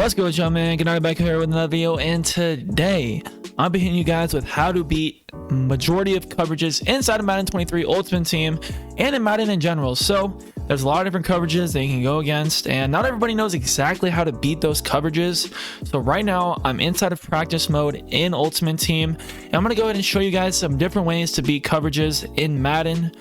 What's good, gentlemen? Gniady back here with another video, and today I'll be hitting you guys with how to beat majority of coverages inside of Madden 23 Ultimate Team and in Madden in general. So there's a lot of different coverages that you can go against, and not everybody knows exactly how to beat those coverages. So right now I'm inside of practice mode in Ultimate Team, and I'm going to go ahead and show you guys some different ways to beat coverages in Madden.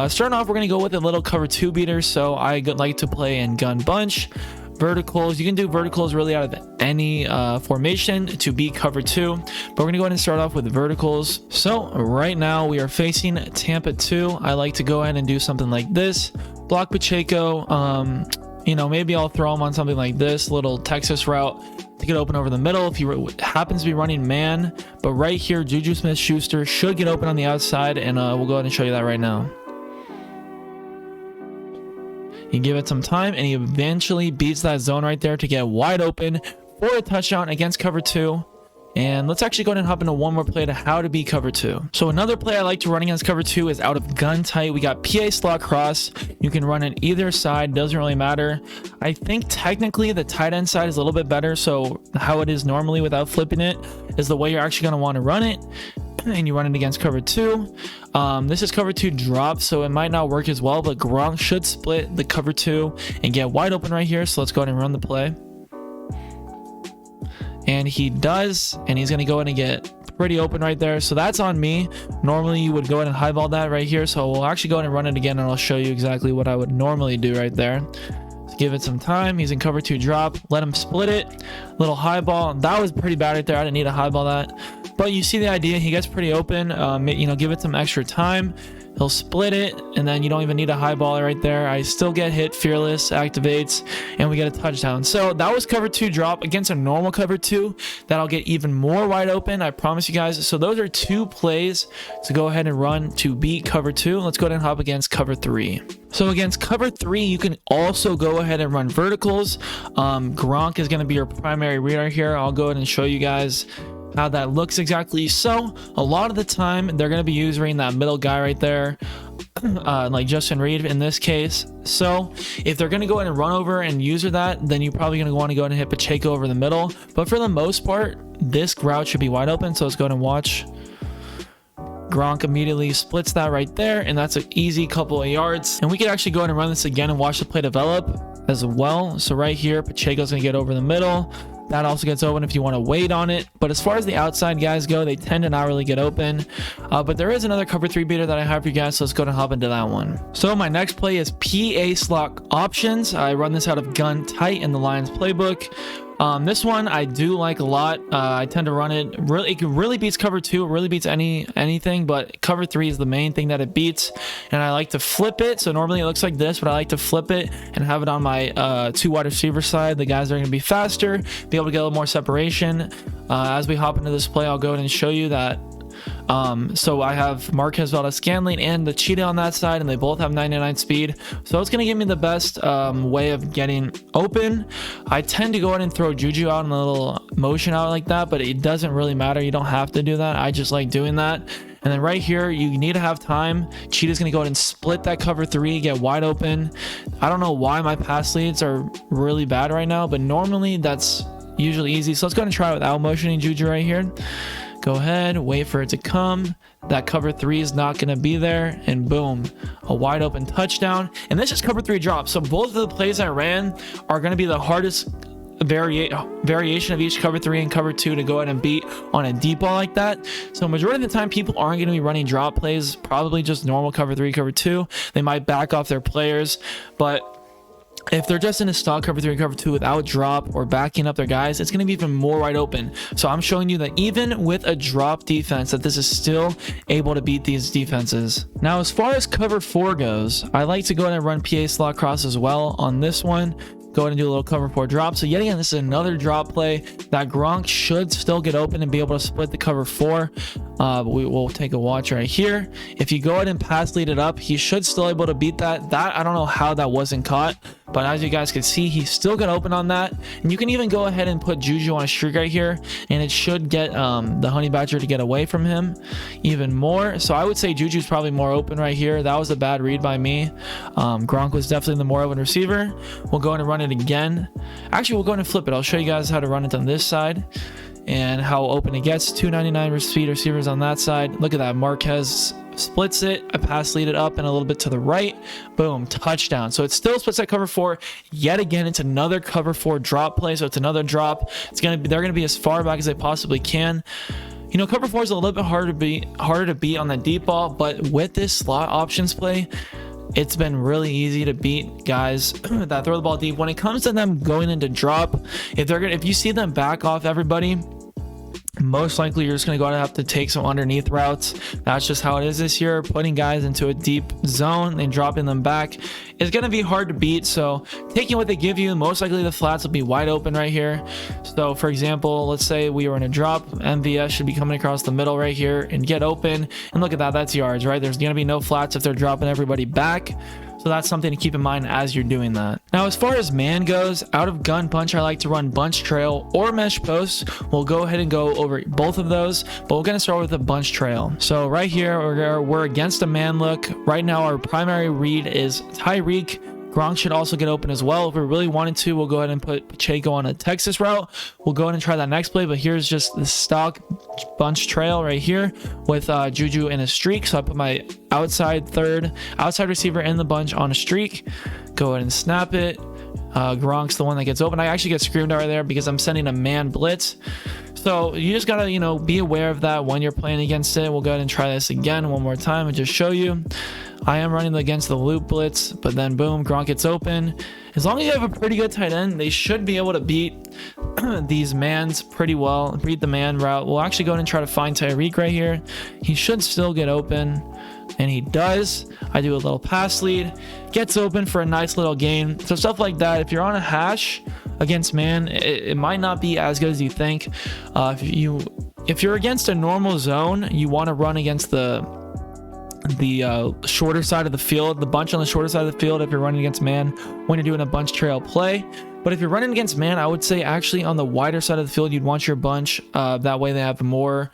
Starting off, we're going to go with a little cover 2 beater. So I like to play in gun bunch. Verticals, you can do verticals really out of any formation to beat cover 2, but we're gonna go ahead and start off with verticals. So right now we are facing Tampa 2. I like to go ahead and do something like this, block Pacheco. You know, maybe I'll throw him on something like this little Texas route to get open over the middle if he happens to be running man. But right here, Juju Smith-Schuster should get open on the outside, and we'll go ahead and show you that right now. You give it some time, and he eventually beats that zone right there to get wide open for a touchdown against cover 2. And let's actually go ahead and hop into one more play to how to beat cover 2. So another play I like to run against cover 2 is out of gun tight. We got PA slot cross. You can run it either side, doesn't really matter. I think technically the tight end side is a little bit better. So how it is normally without flipping it is the way you're actually going to want to run it. And you run it against cover 2. This is cover 2 drop, so it might not work as well, but Gronk should split the cover 2 and get wide open right here. So let's go ahead and run the play. And he does, and he's going to go in and get pretty open right there. So that's on me. Normally you would go ahead and highball that right here. So we'll actually go ahead and run it again, and I'll show you exactly what I would normally do right there. Give it some time. He's in cover 2 drop. Let him split it. Little highball. That was pretty bad right there. I didn't need to highball that. But you see the idea. He gets pretty open. You know, give it some extra time. He'll split it, and then you don't even need a highball right there. I still get hit. Fearless activates, and we get a touchdown. So that was cover 2 drop against a normal cover 2. That'll get even more wide open, I promise you guys. So those are 2 plays to go ahead and run to beat cover 2. Let's go ahead and hop against cover 3. So against cover 3, you can also go ahead and run verticals. Gronk is going to be your primary reader here. I'll go ahead and show you guys how that looks exactly. So a lot of the time they're going to be using that middle guy right there, like Justin Reed in this case. So if they're going to go ahead and run over and user that, then you're probably going to want to go ahead and hit Pacheco over the middle. But for the most part, this route should be wide open. So let's go ahead and watch. Gronk immediately splits that right there, and that's an easy couple of yards. And we could actually go ahead and run this again and watch the play develop as well. So right here, Pacheco's going to get over the middle. That also gets open if you want to wait on it. But as far as the outside guys go, they tend to not really get open. But there is another cover 3 beater that I have for you guys, so let's go ahead and hop into that one. So my next play is PA slot options. I run this out of gun tight in the Lions playbook. This one I do like a lot. I tend to run it. It really beats cover 2. It really beats anything, but cover 3 is the main thing that it beats. And I like to flip it. So normally it looks like this, but I like to flip it and have it on my 2 wide receiver side. The guys are going to be faster, be able to get a little more separation. As we hop into this play, I'll go ahead and show you that. So I have Marquez Valdes-Scantling and the Cheetah on that side, and they both have 99 speed. So it's going to give me the best way of getting open. I tend to go ahead and throw Juju out in a little motion out like that, but it doesn't really matter. You don't have to do that. I just like doing that. And then right here, you need to have time. Cheetah's going to go ahead and split that cover 3, get wide open. I don't know why my pass leads are really bad right now, but normally that's usually easy. So let's go ahead and try it without motioning Juju right here. Go ahead, wait for it to come. That cover 3 is not going to be there, and boom, a wide open touchdown. And this is cover 3 drop. So both of the plays I ran are going to be the hardest variation of each cover 3 and cover 2 to go ahead and beat on a deep ball like that. So majority of the time people aren't going to be running drop plays, probably just normal cover 3, cover 2. They might back off their players, but if they're just in a stock cover 3 and cover 2 without drop or backing up their guys, it's going to be even more wide open. So I'm showing you that even with a drop defense, that this is still able to beat these defenses. Now, as far as cover 4 goes, I like to go ahead and run PA slot cross as well on this one. Go ahead and do a little cover 4 drop. So yet again, this is another drop play that Gronk should still get open and be able to split the cover 4. We will take a watch right here. If you go ahead and pass lead it up, he should still able to beat that. I don't know how that wasn't caught, but as you guys can see, he's still gonna open on that. And you can even go ahead and put Juju on a streak right here, and it should get the honey badger to get away from him even more. So I would say Juju's probably more open right here. That was a bad read by me. Gronk was definitely the more open receiver. We'll go in and run it again. Actually, we'll go in and flip it. I'll show you guys how to run it on this side and how open it gets. 299 speed receivers on that side. Look at that. Marquez splits it. I pass lead it up and a little bit to the right. Boom, touchdown. So it still splits that cover 4. Yet again, it's another cover 4 drop play. So it's another drop. They're gonna be as far back as they possibly can. You know, cover 4 is a little bit harder to beat on the deep ball, but with this slot options play, it's been really easy to beat guys that throw the ball deep. When it comes to them going into drop, if you see them back off everybody, most likely you're just going to go to have to take some underneath routes. That's just how it is this year. Putting guys into a deep zone and dropping them back is going to be hard to beat. So taking what they give you, most likely the flats will be wide open right here. So for example, let's say we were in a drop, MVS should be coming across the middle right here and get open. And look at that, that's yards, right? There's going to be no flats if they're dropping everybody back. So that's something to keep in mind as you're doing that. Now, as far as man goes, out of gun bunch, I like to run bunch trail or mesh post. We'll go ahead and go over both of those, but we're going to start with the bunch trail. So right here, we're against a man look. Right now, our primary read is Tyreek. Gronk should also get open as well. If we really wanted to, we'll go ahead and put Pacheco on a Texas route. We'll go ahead and try that next play, but here's just the stock bunch trail right here with Juju in a streak. So I put my outside receiver in the bunch on a streak. Go ahead and snap it. Gronk's the one that gets open. I actually get screamed out right there because I'm sending a man blitz. So you just gotta, you know, be aware of that when you're playing against it. We'll go ahead and try this again one more time and just show you. I am running against the loop blitz, but then boom, Gronk gets open. As long as you have a pretty good tight end, they should be able to beat these mans pretty well, beat the man route. We'll actually go ahead and try to find Tyreek right here. He should still get open, and he does. I do a little pass lead, gets open for a nice little gain. So stuff like that, if you're on a hash against man, it might not be as good as you think. If you're against a normal zone, you want to run against the shorter side of the field, the bunch on the shorter side of the field if you're running against man when you're doing a bunch trail play. But if you're running against man, I would say actually on the wider side of the field, you'd want your bunch. That way they have more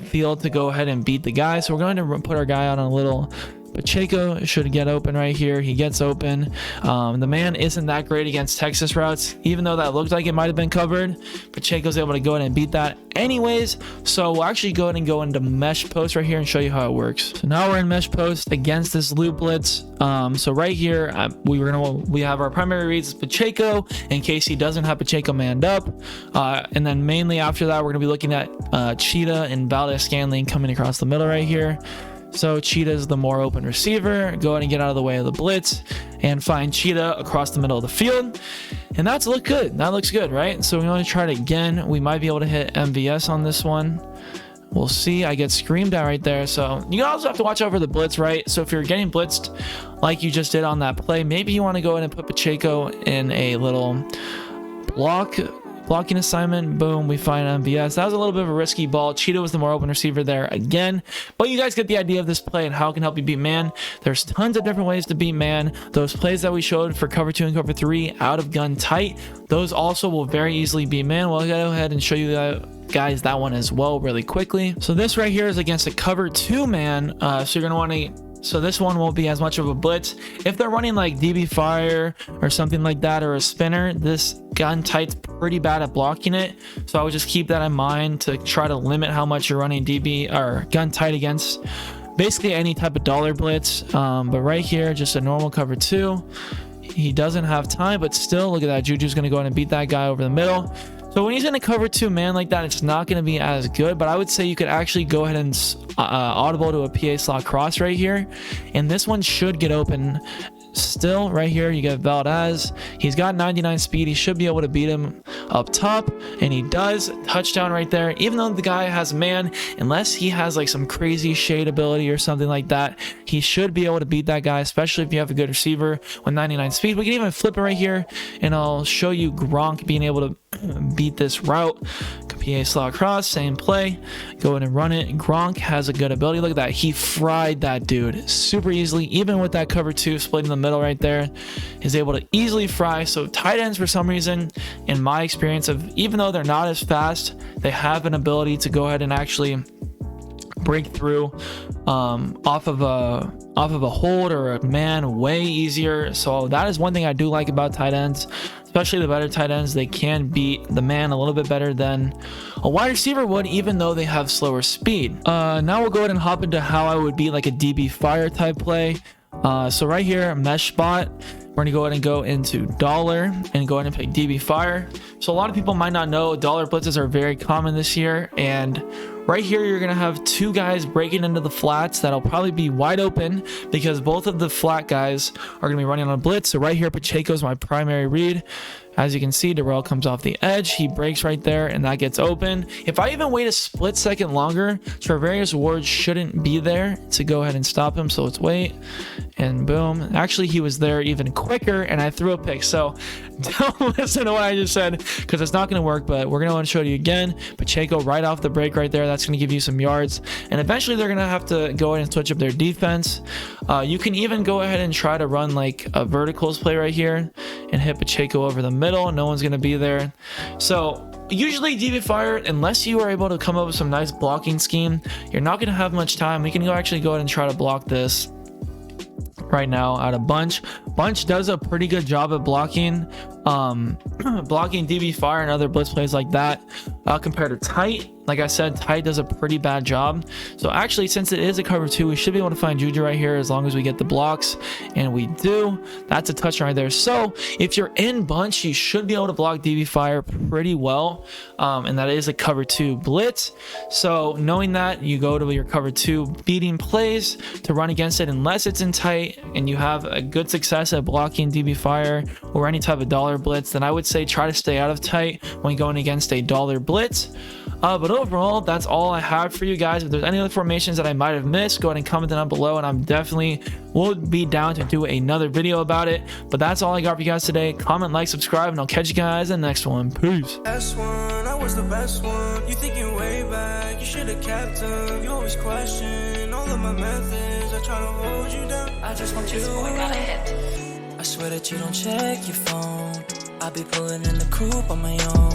field to go ahead and beat the guy. So we're going to put our guy out on a little Pacheco. Should get open right here. He gets open. The man isn't that great against Texas routes, even though that looked like it might have been covered. Pacheco's able to go ahead and beat that anyways. So we'll actually go ahead and go into mesh post right here and show you how it works. So now we're in mesh post against this loop blitz. So right here, we have our primary reads Pacheco in case he doesn't have Pacheco manned up. And then mainly after that, we're gonna be looking at Cheetah and Valdez-Scantling coming across the middle right here. So Cheetah is the more open receiver. Go ahead and get out of the way of the blitz and find Cheetah across the middle of the field. And that's look good. That looks good, right? So we want to try it again. We might be able to hit MVS on this one. We'll see. I get screamed at right there. So you also have to watch out for the blitz, right? So if you're getting blitzed like you just did on that play, maybe you want to go ahead and put Pacheco in a little blocking assignment. Boom, we find MVS. That was a little bit of a risky ball. Cheetah was the more open receiver there again, but you guys get the idea of this play and how it can help you beat man. There's tons of different ways to beat man. Those plays that we showed for cover 2 and cover 3 out of gun tight, those also will very easily beat man. Well, I'll go ahead and show you that, guys, that one as well really quickly. So this right here is against a cover 2 man. So you're gonna want to So this one won't be as much of a blitz. If they're running like DB fire or something like that, or a spinner, this gun tight's pretty bad at blocking it. So I would just keep that in mind to try to limit how much you're running DB or gun tight against basically any type of dollar blitz. But right here, just a normal cover 2. He doesn't have time, but still, look at that. Juju's going to go in and beat that guy over the middle. So when he's in a cover 2 man like that, it's not going to be as good, but I would say you could actually go ahead and audible to a PA slot cross right here. And this one should get open still. Right here, you get Valdez. He's got 99 speed. He should be able to beat him up top, and he does. Touchdown right there. Even though the guy has man, unless he has like some crazy shade ability or something like that, he should be able to beat that guy, especially if you have a good receiver with 99 speed. We can even flip it right here, and I'll show you Gronk being able to beat this route. PA slot cross, same play, go in and run it. Gronk has a good ability. Look at that, he fried that dude super easily. Even with that cover 2 split in the middle right there, is able to easily fry. So tight ends, for some reason, in my experience, of even though they're not as fast, they have an ability to go ahead and actually break through off of a hold or a man way easier. So that is one thing I do like about tight ends, especially the better tight ends. They can beat the man a little bit better than a wide receiver would, even though they have slower speed. Now we'll go ahead and hop into how I would be like a DB fire type play. So right here, mesh spot, we're gonna go ahead and go into dollar and go ahead and pick DB fire. So a lot of people might not know dollar blitzes are very common this year, and right here you're gonna have 2 guys breaking into the flats that'll probably be wide open because both of the flat guys are gonna be running on a blitz. So right here, Pacheco's my primary read. As you can see, Darrell comes off the edge, he breaks right there, and that gets open. If I even wait a split second longer, Travarius Ward shouldn't be there to go ahead and stop him. So let's wait, and boom. Actually, he was there even quicker, and I threw a pick. So don't listen to what I just said, because it's not going to work, but we're going to want to show you again. Pacheco right off the break right there, that's going to give you some yards, and eventually they're going to have to go ahead and switch up their defense. You can even go ahead and try to run like a verticals play right here and hit Pacheco over the middle. No one's going to be there. So usually DB fire, unless you are able to come up with some nice blocking scheme, you're not going to have much time. We can actually go ahead and try to block this right now out of bunch. Bunch does a pretty good job at blocking blocking DB fire and other blitz plays like that, compared to tight. Like I said, tight does a pretty bad job. So actually, since it is a cover 2, we should be able to find Juju right here as long as we get the blocks, and we do. That's a touchdown right there. So if you're in bunch, you should be able to block DB fire pretty well, and that is a cover 2 blitz. So knowing that, you go to your cover 2 beating plays to run against it, unless it's in tight and you have a good success at blocking DB fire or any type of dollar blitz, then I would say try to stay out of tight when going against a dollar blitz. But overall, that's all I have for you guys. If there's any other formations that I might have missed, go ahead and comment down below, and I'm definitely will be down to do another video about it. But that's all I got for you guys today. Comment, like, subscribe, and I'll catch you guys in the next one. Peace. I was the best one. You thinking way back, you should have kept them. You always question all of my methods. I try to hold you down. I just want you. I swear that you don't check your phone. I be pulling in the coupe on my own.